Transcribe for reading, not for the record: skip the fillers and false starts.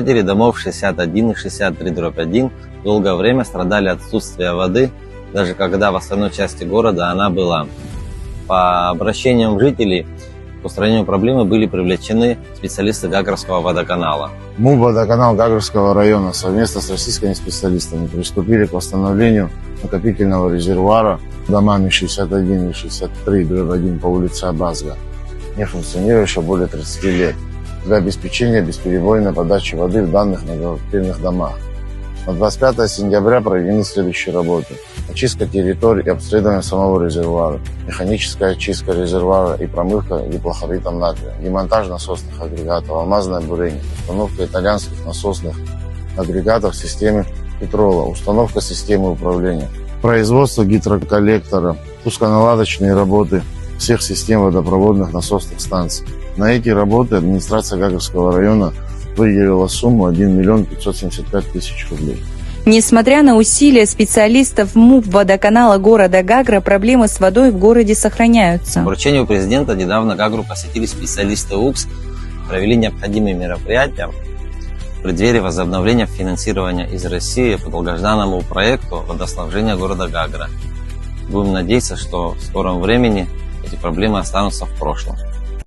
Жители домов 61 и 63/1 долгое время страдали от отсутствия воды, даже когда в остальной части города она была. По обращениям жителей к устранению проблемы были привлечены специалисты Гагрского водоканала. МУП «Водоканал» Гагрского района совместно с российскими специалистами приступили к восстановлению накопительного резервуара домами 61 и 63/1 по улице Абазга, не функционирующего более 30 лет, для обеспечения бесперебойной подачи воды в данных многоквартирных домах. На 25 сентября проведены следующие работы: очистка территории и обследование самого резервуара, механическая очистка резервуара и промывка гиплохлоридом натрия, демонтаж насосных агрегатов, алмазное бурение, установка итальянских насосных агрегатов в системе Петрола, установка системы управления, производство гидроколлектора, пусконаладочные работы всех систем водопроводных насосных станций. На эти работы администрация Гагрского района выделила сумму 1 575 000 рублей. Несмотря на усилия специалистов МУП водоканала города Гагра, проблемы с водой в городе сохраняются. По поручению президента недавно Гагру посетили специалисты УКС, провели необходимые мероприятия в преддверии возобновления финансирования из России по долгожданному проекту водоснабжения города Гагра. Будем надеяться, что в скором времени эти проблемы останутся в прошлом.